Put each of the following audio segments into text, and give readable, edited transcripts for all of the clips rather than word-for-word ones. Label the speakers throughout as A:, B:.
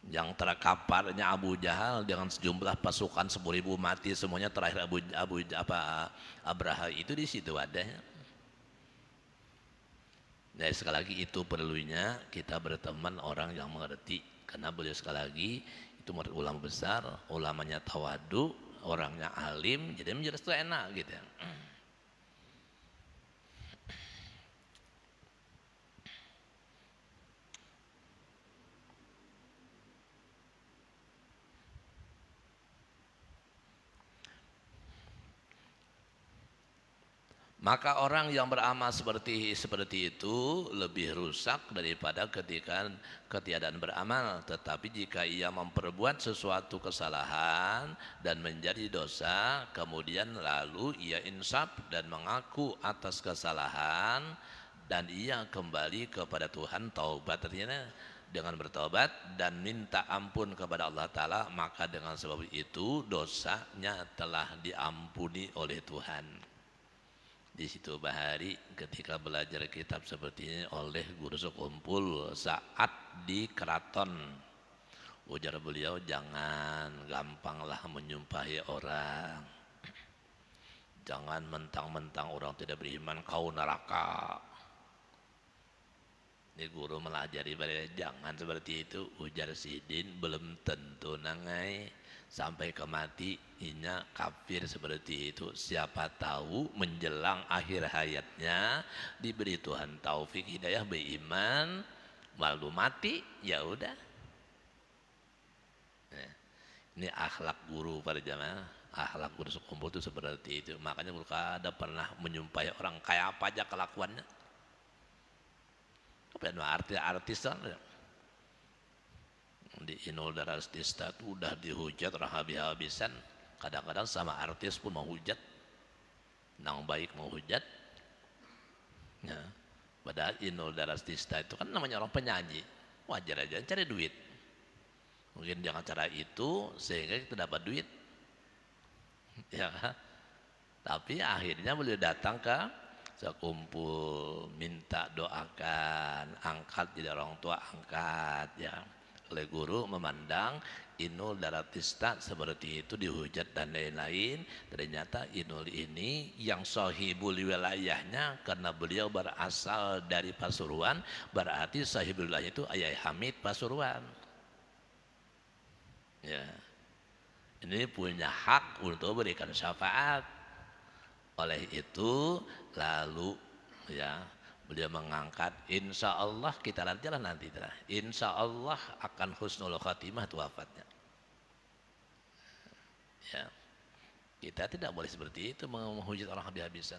A: yang terkaparnya Abu Jahal dengan sejumlah pasukan 10.000 mati semuanya, terakhir Abraha itu di situ adanya. Nah, sekali lagi itu perlunya kita berteman orang yang mengerti, karena beliau sekali lagi itu murid ulama besar, ulamanya tawadu, orangnya alim, jadi menjelaskan itu enak gitu ya. Maka orang yang beramal seperti itu lebih rusak daripada ketika ketiadaan beramal. Tetapi jika ia memperbuat sesuatu kesalahan dan menjadi dosa, kemudian lalu ia insaf dan mengaku atas kesalahan, dan ia kembali kepada Tuhan, taubat artinya dengan bertobat dan minta ampun kepada Allah Ta'ala, maka dengan sebab itu dosanya telah diampuni oleh Tuhan. Di situ Bahari ketika belajar kitab seperti ini oleh guru sekumpul saat di keraton, ujar beliau, jangan gampanglah menyumpahi orang, jangan mentang-mentang orang tidak beriman kau neraka. Ini guru melajari beliau, jangan seperti itu, ujar Sidin, belum tentu nangai sampai ke mati inya kafir seperti itu. Siapa tahu menjelang akhir hayatnya diberi Tuhan taufik hidayah beriman, lalu mati, ya udah. Ini akhlak guru pada jamaah, akhlak guru sekumpul itu seperti itu. Makanya guru kada pernah menyumpahi orang kayak apa aja kelakuannya. Artis kan di Inul Daratista itu udah dihujat habis-habisan. Kadang-kadang sama artis pun mau hujat, nang baik mau hujat ya. Padahal Inul Daratista itu kan namanya orang penyanyi, wajar aja cari duit. Mungkin dengan cara itu sehingga kita dapat duit ya. Tapi akhirnya beliau datang ke sekumpul minta doakan, angkat, jadi orang tua angkat ya. Oleh guru memandang Inul Daratista seperti itu dihujat dan lain-lain. Ternyata Inul ini yang sahibul wilayahnya, karena beliau berasal dari Pasuruan, berarti sahibul wilayah itu Ayah Hamid Pasuruan ya. Ini punya hak untuk berikan syafaat. Oleh itu lalu ya beliau mengangkat, insya Allah kita jalan nanti, insya Allah akan husnul khatimah itu wafatnya ya. Kita tidak boleh seperti itu menghujat orang habis-habisan.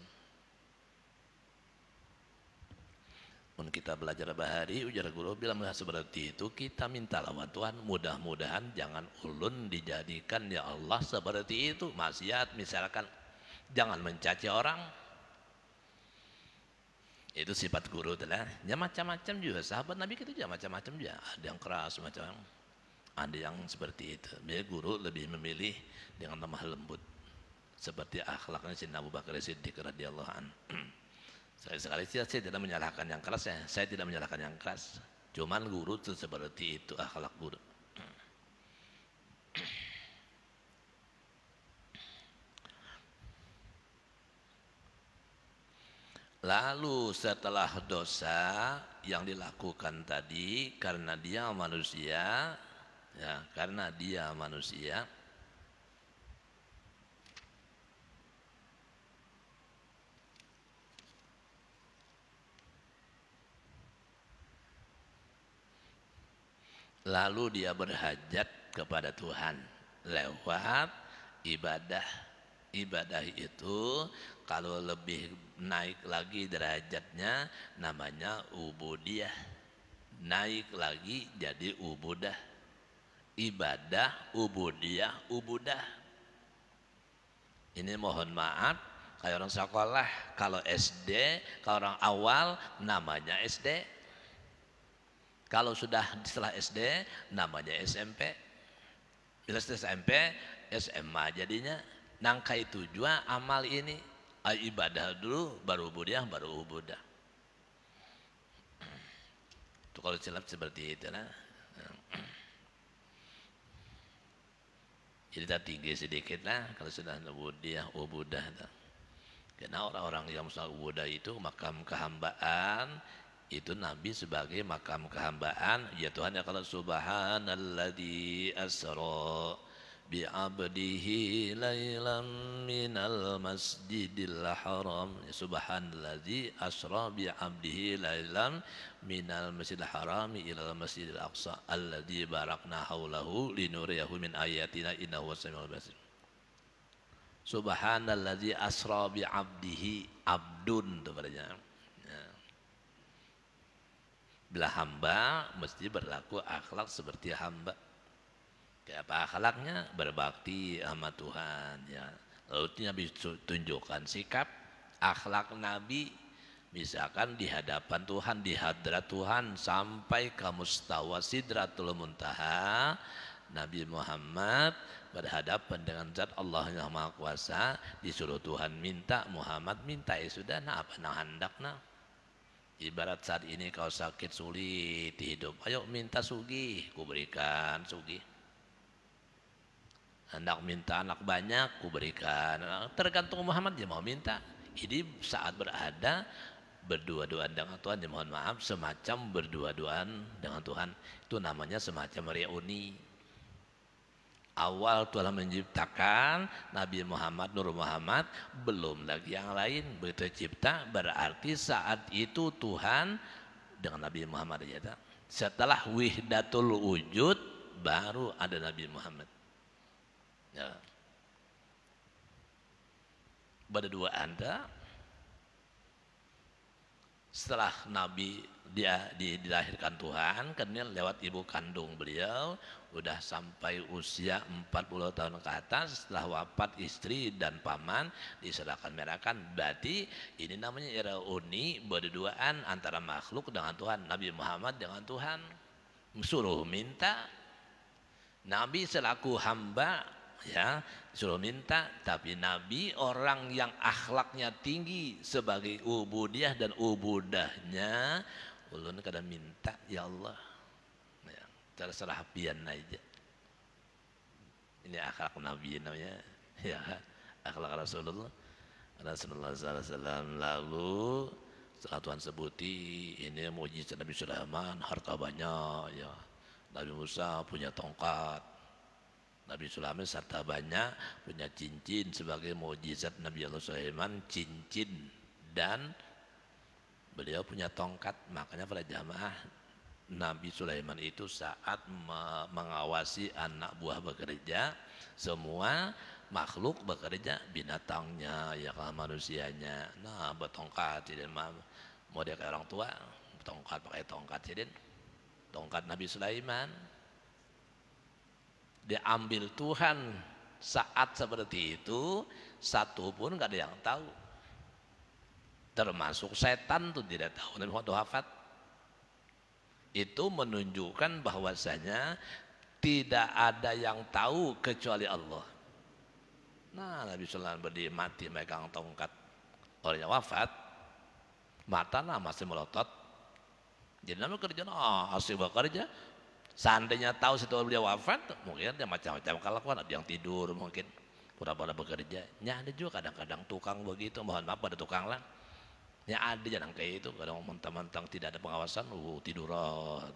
A: Pun kita belajar Bahari, ujar guru bilang seperti itu, kita minta lawan Tuhan, mudah-mudahan jangan ulun dijadikan ya Allah seperti itu. Maksiat misalkan, jangan mencaci orang, itu sifat guru telah. Ya macam-macam juga sahabat Nabi kita juga macam-macam juga, ada yang keras macam, ada yang seperti itu. Biar guru lebih memilih dengan lemah lembut, seperti akhlaknya Sayyidina Abu Bakar Siddiq radhiyallahu anhu. Sekali saya tidak menyalahkan yang keras, saya tidak menyalahkan yang keras, cuman guru itu seperti itu akhlak guru. Lalu setelah dosa yang dilakukan tadi, karena dia manusia ya, karena dia manusia, lalu dia berhajat kepada Tuhan lewat ibadah. Ibadah itu kalau lebih naik lagi derajatnya namanya ubudiyah, naik lagi jadi ubudah. Ibadah, ubudiyah, ubudah. Ini mohon maaf, kayak orang sekolah, kalau SD, kalau orang awal namanya SD, kalau sudah setelah SD namanya SMP, bila setelah SMP SMA jadinya. Nangkai tujuan amal ini, ibadah dulu baru ubudah, baru ubudah. Itu kalau silap seperti itu lah. kita tinggi sedikit lah kalau sudah ubudah. Karena orang-orang yang misal ubudah itu makam kehambaan, itu Nabi sebagai makam kehambaan. Ya Tuhan ya kalau subhanalladzi asra bi'abdihi lailam minal masjidil haram. Subhanalladzi asra bi'abdihi lailam minal masjidil haram ilal masjidil aqsa alladzi barakna haulahu linuriyahu min ayatina innahu wasamiul basir. Subhanalladzi asra bi'abdihi, abdun itu padanya. Ya. Bila hamba mesti berlaku akhlak seperti hamba. Kayak apa akhlaknya? Berbakti sama Tuhan ya. Lalu Nabi tunjukkan sikap akhlak Nabi, misalkan di hadapan Tuhan, di hadrat Tuhan sampai ke mustawa sidratul muntaha, Nabi Muhammad berhadapan dengan zat Allah yang Maha Kuasa, disuruh Tuhan minta, Muhammad minta, ya sudah, nah apa nah hendak nah. Ibarat saat ini kau sakit sulit hidup, ayo minta sugih, ku berikan sugih. Hendak minta anak banyak, ku berikan. Tergantung Muhammad dia mau minta. Ini saat berada berdua-duaan dengan Tuhan, ya mohon maaf, semacam berdua-duaan dengan Tuhan, itu namanya semacam reuni. Awal Tuhan menciptakan Nabi Muhammad, Nur Muhammad, belum lagi yang lain begitu cipta, berarti saat itu Tuhan dengan Nabi Muhammad aja. Setelah wihdatul wujud baru ada Nabi Muhammad. Ya. Berdua Anda setelah Nabi dia dilahirkan Tuhan, kemudian lewat ibu kandung beliau udah sampai usia 40 tahun ke atas, setelah wafat istri dan paman diserahkan merahkan. Berarti ini namanya era uni, berduaan antara makhluk dengan Tuhan, Nabi Muhammad dengan Tuhan. Suruh minta, Nabi selaku hamba ya suruh minta, tapi Nabi orang yang akhlaknya tinggi sebagai ubudiyah dan ubudahnya ulun kadang minta ya Allah ya, terserah pian aja. Ini akhlak Nabi namanya ya, akhlak Rasulullah SAW. Lalu setelah Tuhan sebuti ini mujizat Nabi Sulaiman, harta banyak ya. Nabi Musa punya tongkat, Nabi Sulaiman serta banyak punya cincin sebagai mukjizat Nabi Allah Sulaiman, cincin, dan beliau punya tongkat. Makanya pada jamaah Nabi Sulaiman itu saat mengawasi anak buah bekerja, semua makhluk bekerja, binatangnya ya manusianya. Nah bertongkat, jadi mau dia kayak orang tua, tongkat pakai tongkat, jadi tongkat Nabi Sulaiman diambil Tuhan saat seperti itu, satu pun nggak ada yang tahu, termasuk setan tuh tidak tahu. Nabi Muhammad wafat, itu menunjukkan bahwasanya tidak ada yang tahu kecuali Allah. Nah Nabi Sulaiman berdiri mati megang tongkat, orangnya wafat, mata masih melotot. Jadi Nabi kerja, asli bekerja. Seandainya tahu setelah beliau wafat, mungkin dia macam-macam kelakuan, ada yang tidur mungkin, pura-pura bekerja. Ya ada juga kadang-kadang tukang begitu, mohon maaf pada tukang lah. Ya ada jangan kayak itu, kadang mentang-mentang tidak ada pengawasan, tiduran.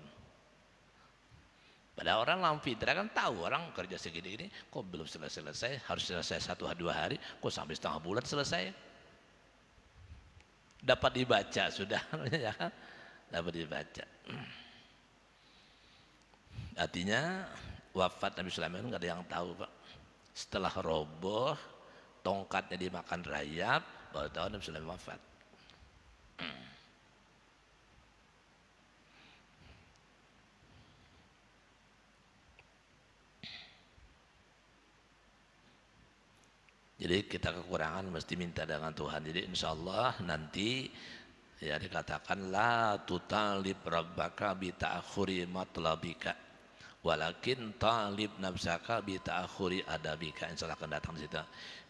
A: Pada orang lampi, kan tahu orang kerja segini-gini, kok belum selesai, harus selesai 1-2 hari, kok sampai setengah bulan selesai. Dapat dibaca sudah, ya kan? Dapat dibaca. Artinya wafat Nabi Sulaiman nggak ada yang tahu Pak. Setelah roboh, tongkatnya dimakan rayap, baru tahu Nabi Sulaiman wafat. Jadi kita kekurangan mesti minta dengan Tuhan. Jadi insya Allah nanti ya dikatakan la tutalib rabbaka bi ta'khuri matlabika walakin talib nafsaka bi ta'akhuri adabika, insyaallah akan datang di situ.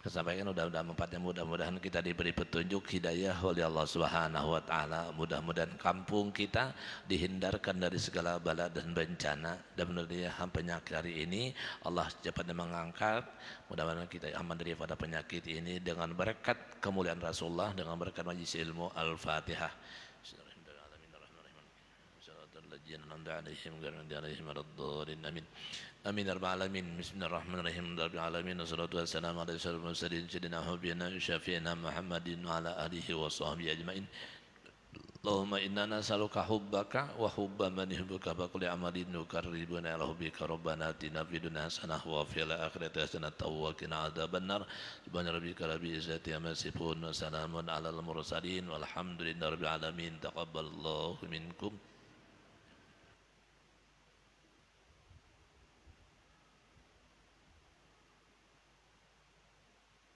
A: Kita sampaikan udah empatnya, mudah-mudahan kita diberi petunjuk hidayah oleh Allah Subhanahu wa taala. Mudah-mudahan kampung kita dihindarkan dari segala bala dan bencana, dan mudah-mudahan penyakit hari ini Allah cepatnya mengangkat. Mudah-mudahan kita aman daripada penyakit ini dengan berkat kemuliaan Rasulullah, dengan berkat majlis ilmu. Al-Fatihah. Amin. Amin ya rabbal alamin. Bismillahirrahmanirrahim. Rabbil alamin. Wassalatu wassalamu ala asyrofil mursalin sayyidina habibina syafi'ina Muhammadin wa ala alihi wa sahbihi ajmain. Allahumma inna nas'aluka hubbaka wa hubba man yuhibbuka wa kulli amalin nuqarribuna ila hubbika rabbana atina fid dunya hasanah wa fil akhirati hasanah wa qina adzabannar. Subhana rabbika rabbil izzati amma yasifun wa salamun alal mursalin walhamdulillahi rabbil alamin. Taqabbalallahu minkum.